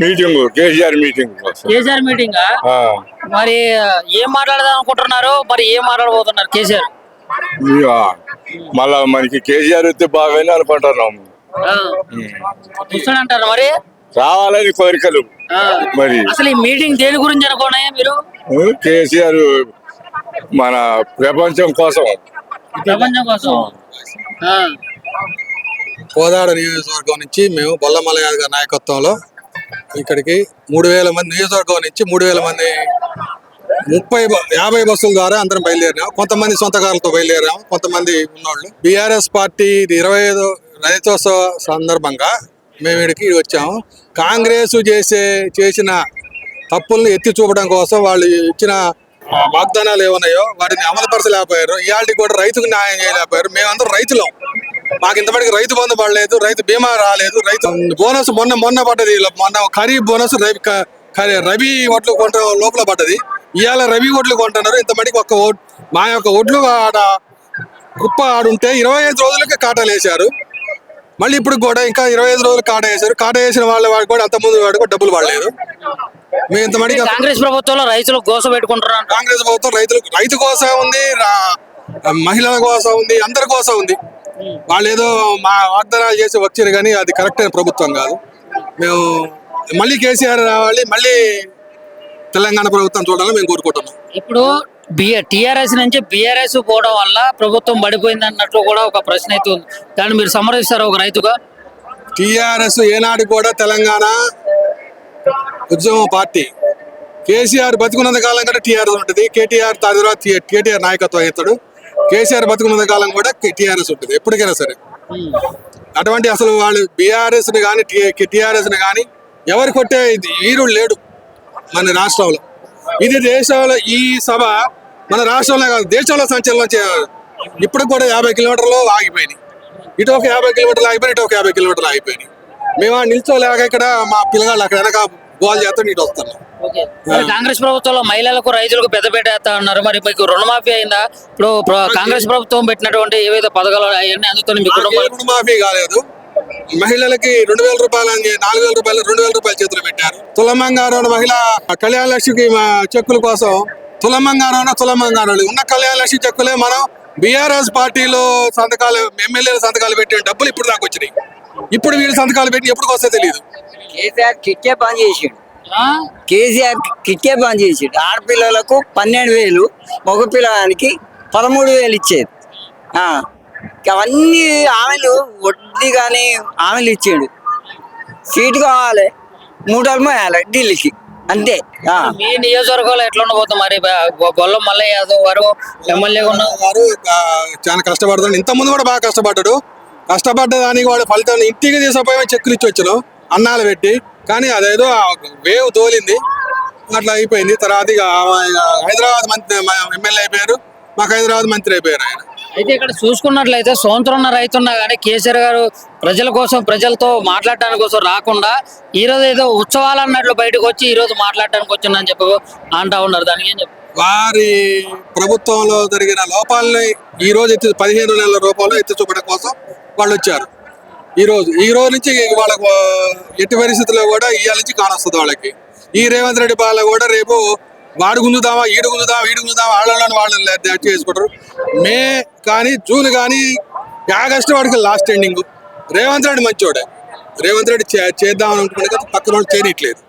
Meeting KCR meeting కోసం. KCR meeting ఆ, మరి ఏం మాట్లాడదాం అనుకుంటున్నారు, మరి ఏం మాట్లాడబోతున్నారు కేసీఆర్? ఇక మళ్ళా మనకి కేసీఆర్ వస్తే బాగానే అనుకుంటున్నాం. చూస్తానంటారు మరి. రావాలని కోరికలు. ఆ, మరి అసలు ఈ మీటింగ్ దేని గురించి అనుకోండి మీరు? కేసీఆర్ మన ప్రపంచం కోసం. ప్రపంచం కోసం. ఆ, కోదాడ నియోజకవర్గం నుంచి మేము బొల్లమల్ల గారి నాయకత్వంలో ఇక్కడికి 3000 మంది, నియోజకవర్గం నుంచి 3000 మంది 50 బస్సుల ద్వారా అందరం బయలుదేరాం. కొంతమంది సొంత కార్లతో బయలుదేరాం, కొంతమంది ఉన్నోళ్ళు. బీఆర్ఎస్ పార్టీ 25 రైతోత్సవ సందర్భంగా మేము ఇక్కడికి వచ్చాము. కాంగ్రెస్ చేసిన తప్పుల్ని ఎత్తి చూపడం కోసం వాళ్ళు ఇచ్చిన వాగ్దానాలు ఏమన్నాయో వాటిని అమలుపరచలేకపోయారు. ఇవాళకి కూడా రైతుకు న్యాయం చేయలేకపోయారు. మేమందరం రైతులం. మాకు ఇంతవరకు రైతు బంధు పడలేదు, రైతు బీమా రాలేదు, రైతు బోనస్ మొన్న పడ్డది. మొన్న ఖరీఫ్ బోనస్ రబీ ఒడ్లు కొంట లోపల పడ్డది. ఇవాళ రబీ ఒడ్లు కొంటున్నారు. ఇంతమటికి మా యొక్క ఒడ్లు ఆడ కుప్ప ఆడుంటే 25 రోజులకి కాటాలు వేశారు. మళ్ళీ ఇప్పుడు కూడా ఇంకా 25 రోజులు కాటా వేశారు. కాటా వేసిన వాడికి కూడా అంతకుముందు వాడికి కూడా డబ్బులు పడలేదు. మేము ఇంతమటికి కాంగ్రెస్ ప్రభుత్వంలో రైతులు గోస పెట్టుకుంటారు. కాంగ్రెస్ ప్రభుత్వం రైతు కోసం ఉంది, మహిళల కోసం ఉంది, అందరి కోసం ఉంది. వాళ్ళు ఏదో మా వాగ్దానాలు చేసి వచ్చారు కానీ అది కరెక్ట్ అయిన ప్రభుత్వం కాదు. మేము మళ్ళీ కేసీఆర్ రావాలి, మళ్ళీ తెలంగాణ ప్రభుత్వం చూడాలని మేము కోరుకుంటున్నాం. ఇప్పుడు టిఆర్ఎస్ నుంచి బీఆర్ఎస్ పోవడం వల్ల ప్రభుత్వం పడిపోయింది అన్నట్లు కూడా ఒక ప్రశ్న అయితే ఉంది. దాన్ని మీరు సమర్థిస్తారు ఒక రైతుగా? టీఆర్ఎస్ ఏనాడు కూడా తెలంగాణ ఉద్యమ పార్టీ. కేసీఆర్ బతుకున్నంత కాలం కూడా టీఆర్ఎస్ ఉంటుంది. కేటీఆర్ తర్వాత కేటీఆర్ నాయకత్వం అవుతాడు. కేసీఆర్ బతుకున్నంత కాలం కూడా టీఆర్ఎస్ ఉంటుంది ఎప్పటికైనా సరే. అటువంటి అసలు వాళ్ళు బీఆర్ఎస్ ని కానీ టీఆర్ఎస్ ని కానీ ఎవరు కొట్టే వీరుడు లేడు మన రాష్ట్రంలో. ఇది దేశంలో ఈ సభ మన రాష్ట్రంలో కాదు దేశంలో సంచలనం చేయాలి. ఇప్పుడు కూడా 50 కిలోమీటర్లు ఆగిపోయినాయి. ఇటు ఒక 50 కిలోమీటర్లు ఆగిపోయి, ఇటు ఒక 50 కిలోమీటర్లు ఆగిపోయినాయి. మేము నిల్చోలేక ఇక్కడ మా పిల్లగాళ్ళు అక్కడ వెనక గోల్ చేస్తాం, ఇటు వస్తున్నాం. కాంగ్రెస్ ప్రభుత్వంలో మహిళలకు రైతులకు పెద్దపేట వేస్తా ఉన్నారు. మరి మీకు రుణమాఫీ అయిందా? ఇప్పుడు కాంగ్రెస్ ప్రభుత్వం పెట్టినటువంటి ఏవైతే పథకాలు అవన్నీ అందుతుంది మీ కుటుంబాలు? రుణమాఫీ కాలేదు. మహిళలకి 2000 రూపాయలు 4000 రూపాయలు 2000 రూపాయలు చేతులు పెట్టారు. తులమంగారు మహిళ కళ్యాణ లక్ష్మికి చెక్కుల కోసం తులమంగారు ఉన్న కళ్యాణ లక్ష్మి చెక్కులే మనం బీఆర్ఎస్ పార్టీలో సంతకాలు, ఎమ్మెల్యేల సంతకాలు పెట్టిన డబ్బులు ఇప్పుడు దాకా వచ్చినాయి. ఇప్పుడు వీళ్ళు సంతకాలు పెట్టి ఎప్పుడు వస్తే తెలియదు. కేసీఆర్ కిట్టే పని చేసిండు. కేసీఆర్ కిట్టే పని చేసిండు. ఆడపిల్లలకు 12,000, మగ పిల్లగానికి 13,000 ఇచ్చేది. అవన్నీ ఆమెలు వడ్డీ కానీ ఆమెలు ఇచ్చాడు. సీటు కావాలి, 3 రోజులు మోయాలి ఢిల్లీకి, అంతే. మీ నియోజకవర్గంలో ఎట్లా ఉండబోతుంది మరి? గొల్ల మల్లయ్య యాదవ్ గారు ఎమ్మెల్యే గారు చాలా కష్టపడతాడు. ఇంత ముందు కూడా బాగా కష్టపడ్డాడు. కష్టపడ్డదానికి వాడు ఫలితం ఇంటికి తీసుకుపోయి చెక్కులు ఇచ్చి వచ్చాను అన్నాలు పెట్టి. కానీ అదేదో వేవ్ తోలింది, అట్లా అయిపోయింది. తర్వాత ఇక హైదరాబాద్ మంత్రి ఎమ్మెల్యే అయిపోయారు, మాకు హైదరాబాద్ మంత్రి అయిపోయారు ఆయన. అయితే ఇక్కడ చూసుకున్నట్లయితే సొంతం ఉన్న రైతున్నా కానీ కేసీఆర్ గారు ప్రజల కోసం, ప్రజలతో మాట్లాడటానికి కోసం రాకుండా ఈ రోజు ఏదో ఉత్సవాలు అన్నట్లు బయటకు వచ్చి ఈ రోజు మాట్లాడటానికి వచ్చిందని చెప్పి అంటా ఉన్నారు. దానికి ఏం చెప్పు? వారి ప్రభుత్వంలో జరిగిన లోపాలని ఈ రోజు 15 నెలల రూపాయలు ఎత్తి చూపడం కోసం వాళ్ళు వచ్చారు. ఈ రోజు నుంచి వాళ్ళకు ఎట్టి పరిస్థితుల్లో కూడా ఇవాళ నుంచి కానొస్తుంది వాళ్ళకి. ఈ రేవంత్ రెడ్డి పాలన కూడా రేపు వాడు గుంజుదామా, ఈడు గుంజుదామా వాళ్ళని వాళ్ళు చేసుకుంటారు. మే కానీ జూన్ కానీ ఆగస్టు వాడికి లాస్ట్ ఎండింగ్. రేవంత్ రెడ్డి మంచోడే. రేవంత్ రెడ్డి చేద్దామని అనుకుంటే పక్కన వాళ్ళు చేయట్లేదు.